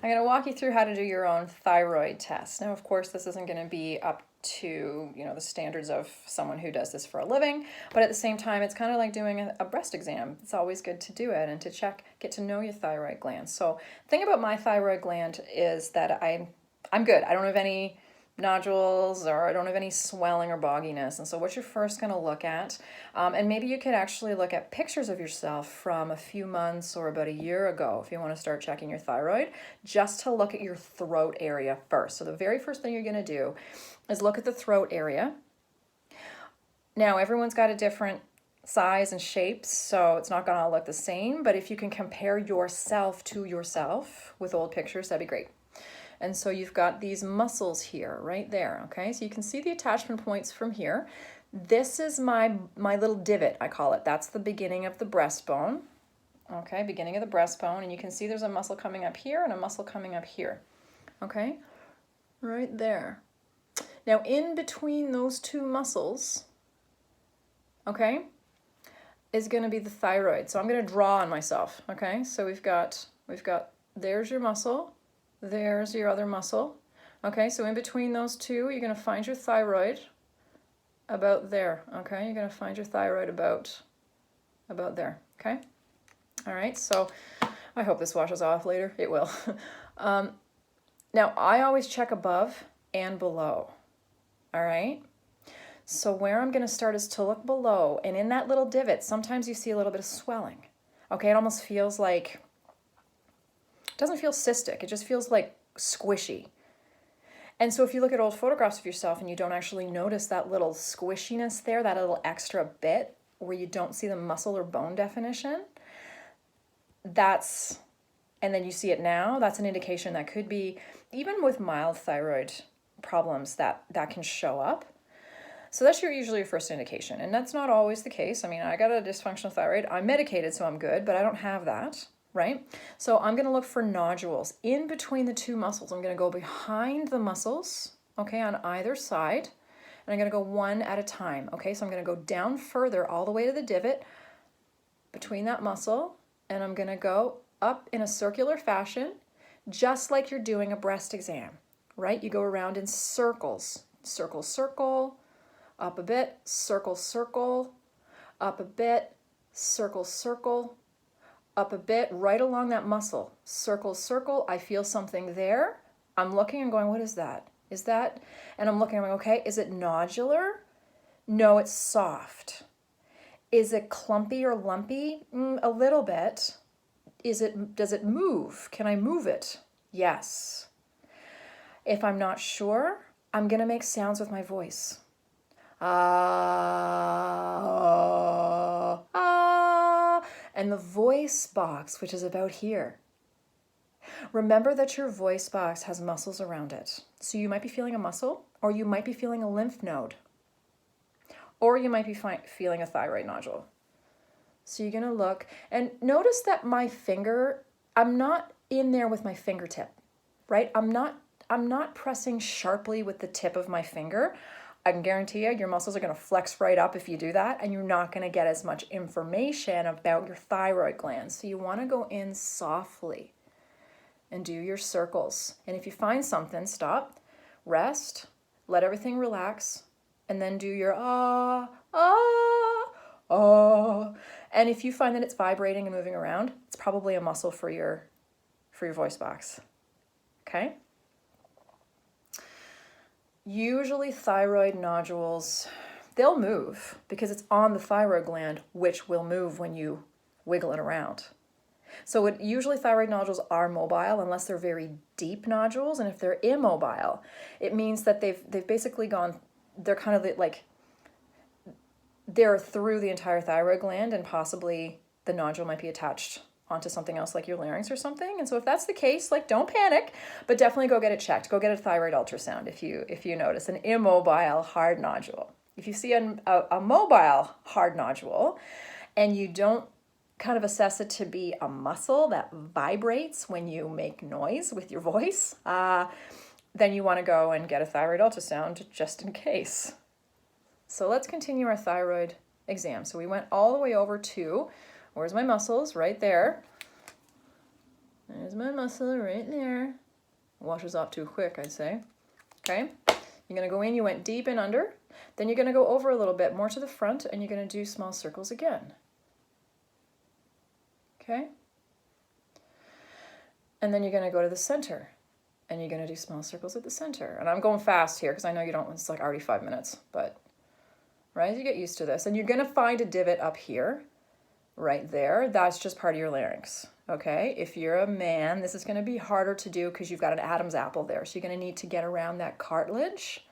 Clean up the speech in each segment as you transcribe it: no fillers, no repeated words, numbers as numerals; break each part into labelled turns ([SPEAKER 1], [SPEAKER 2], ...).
[SPEAKER 1] I'm going to walk you through how to do your own thyroid test. Now, of course, this isn't going to be up to, the standards of someone who does this for a living, but at the same time, it's kind of like doing a breast exam. It's always good to do it and to get to know your thyroid gland. So, the thing about my thyroid gland is that I'm good. I don't have any nodules, or I don't have any swelling or bogginess. And so what you're first going to look at, and maybe you could actually look at pictures of yourself from a few months or about a year ago if you want to start checking your thyroid, just to look at your throat area first. So the very first thing you're going to do is look at the throat area. Now, everyone's got a different size and shapes, so it's not going to look the same, but if you can compare yourself to yourself with old pictures, that'd be great. And so you've got these muscles here, right there, okay? So you can see the attachment points from here. This is my little divot, I call it. That's the beginning of the breastbone, okay? Beginning of the breastbone, and you can see there's a muscle coming up here and a muscle coming up here, okay? Right there. Now, in between those two muscles, okay, is going to be the thyroid. So I'm going to draw on myself, okay? So we've got, there's your muscle. There's your other muscle. Okay, so in between those two, you're going to find your thyroid about there. Okay, you're going to find your thyroid about there. Okay, all right, so I hope this washes off later. It will. Now, I always check above and below. All right, so where I'm going to start is to look below, and in that little divot, sometimes you see a little bit of swelling. Okay, it almost feels like, doesn't feel cystic, it just feels like squishy. And so if you look at old photographs of yourself and you don't actually notice that little squishiness there, that little extra bit where you don't see the muscle or bone definition, and then you see it now, that's an indication that could be, even with mild thyroid problems, that can show up. So that's usually your first indication, and that's not always the case. I mean, I got a dysfunctional thyroid, I'm medicated, so I'm good, but I don't have that. Right? So I'm going to look for nodules in between the two muscles. I'm going to go behind the muscles, okay, on either side, and I'm going to go one at a time, okay? So I'm going to go down further all the way to the divot between that muscle, and I'm going to go up in a circular fashion, just like you're doing a breast exam, right? You go around in circles, circle, circle, up a bit, circle, circle, up a bit, circle, circle, up a bit, right along that muscle. Circle, circle, I feel something there. I'm looking and going, what is that? Is that? And I'm looking, I'm going, okay, is it nodular? No, it's soft. Is it clumpy or lumpy? A little bit. Does it move? Can I move it? Yes. If I'm not sure, I'm going to make sounds with my voice. And the voice box, which is about here. Remember that your voice box has muscles around it. So you might be feeling a muscle, or you might be feeling a lymph node, or you might be feeling a thyroid nodule. So you're going to look, and notice that my finger, I'm not in there with my fingertip, right? I'm not pressing sharply with the tip of my finger. I can guarantee you your muscles are going to flex right up if you do that, and you're not going to get as much information about your thyroid glands. So you want to go in softly and do your circles. And if you find something, stop, rest, let everything relax, and then do your ah. And if you find that it's vibrating and moving around, it's probably a muscle for your voice box. Okay? Usually thyroid nodules, they'll move because it's on the thyroid gland, which will move when you wiggle it around. So usually thyroid nodules are mobile unless they're very deep nodules, and if they're immobile, it means that they've basically gone, they're kind of like, they're through the entire thyroid gland, and possibly the nodule might be attached onto something else like your larynx or something. And so if that's the case, like, don't panic, but definitely go get it checked. Go get a thyroid ultrasound if you notice an immobile hard nodule. If you see a mobile hard nodule and you don't kind of assess it to be a muscle that vibrates when you make noise with your voice, then you want to go and get a thyroid ultrasound just in case. So let's continue our thyroid exam. So we went all the way over to, where's my muscles? Right there. There's my muscle right there. Washes off too quick, I'd say. Okay, you're gonna go in, you went deep and under. Then you're gonna go over a little bit more to the front and you're gonna do small circles again. Okay? And then you're gonna go to the center and you're gonna do small circles at the center. And I'm going fast here because I know you don't, it's like already 5 minutes, but right, you get used to this. And you're gonna find a divot up here, right there. That's just part of your larynx. Okay, if you're a man, this is going to be harder to do because you've got an Adam's apple there. So you're going to need to get around that cartilage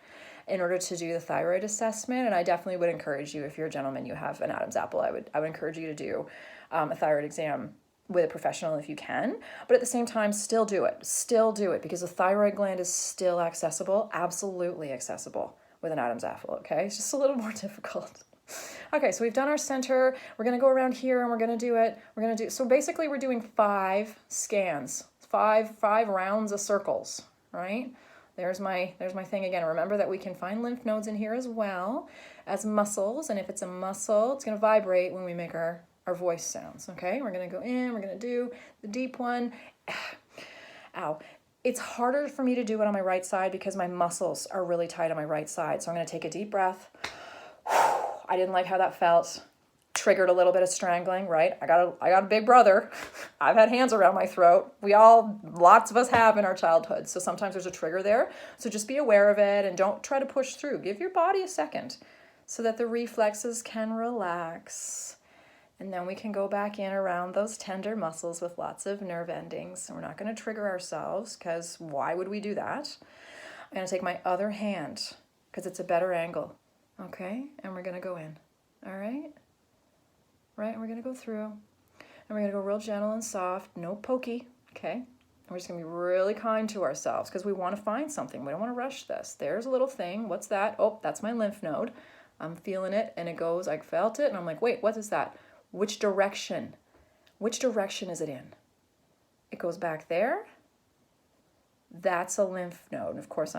[SPEAKER 1] in order to do the thyroid assessment. And I definitely would encourage you, if you're a gentleman, you have an Adam's apple, I would encourage you to do a thyroid exam with a professional if you can. But at the same time, still do it. Still do it because the thyroid gland is still accessible, absolutely accessible with an Adam's apple. Okay, it's just a little more difficult. Okay, so we've done our center. We're going to go around here and we're going to do it. So basically we're doing 5 scans, five rounds of circles, right? There's my thing again. Remember that we can find lymph nodes in here as well as muscles. And if it's a muscle, it's going to vibrate when we make our voice sounds, okay? We're going to go in, we're going to do the deep one. Ow. It's harder for me to do it on my right side because my muscles are really tight on my right side. So I'm going to take a deep breath. I didn't like how that felt. Triggered a little bit of strangling, right? I got a big brother. I've had hands around my throat. Lots of us have in our childhood. So sometimes there's a trigger there. So just be aware of it and don't try to push through. Give your body a second so that the reflexes can relax. And then we can go back in around those tender muscles with lots of nerve endings. And we're not going to trigger ourselves because why would we do that? I'm going to take my other hand because it's a better angle. Okay, and we're going to go in, all right? Right, and we're going to go through, and we're going to go real gentle and soft, no pokey, okay? And we're just going to be really kind to ourselves because we want to find something. We don't want to rush this. There's a little thing. What's that? Oh, that's my lymph node. I'm feeling it, and it goes, I felt it, and I'm like, wait, what is that? Which direction? Which direction is it in? It goes back there. That's a lymph node, and of course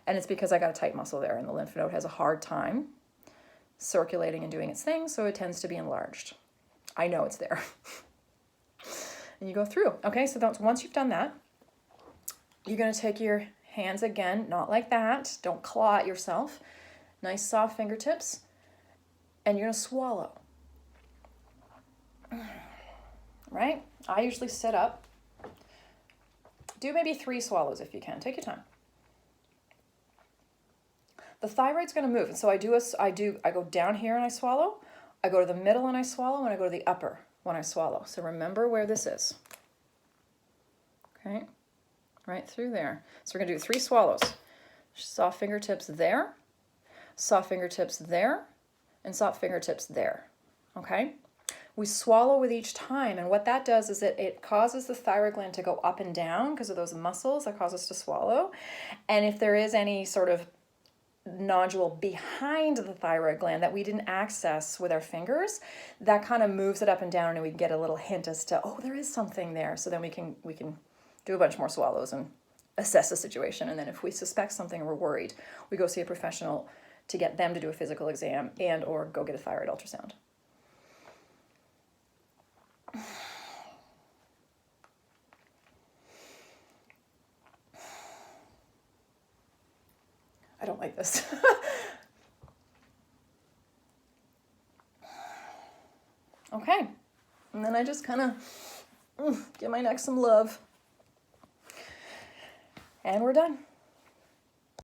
[SPEAKER 1] and it's because I got a tight muscle there and the lymph node has a hard time circulating and doing its thing, so it tends to be enlarged. I know it's there. And you go through. Okay, so once you've done that, you're going to take your hands again, not like that. Don't claw at yourself. Nice soft fingertips. And you're going to swallow. Right? I usually sit up. Do maybe 3 swallows if you can. Take your time. The thyroid's going to move. And so I go down here and I swallow. I go to the middle and I swallow. And I go to the upper when I swallow. So remember where this is. Okay. Right through there. So we're going to do 3 swallows. Soft fingertips there. Soft fingertips there. And soft fingertips there. Okay. We swallow with each time. And what that does is it causes the thyroid gland to go up and down because of those muscles that cause us to swallow. And if there is any sort of nodule behind the thyroid gland that we didn't access with our fingers, that kind of moves it up and down and we get a little hint as to, oh, there is something there. So then we can do a bunch more swallows and assess the situation. And then if we suspect something or we're worried, we go see a professional to get them to do a physical exam and or go get a thyroid ultrasound. I don't like this. Okay. And then I just kind of give my neck some love. And we're done.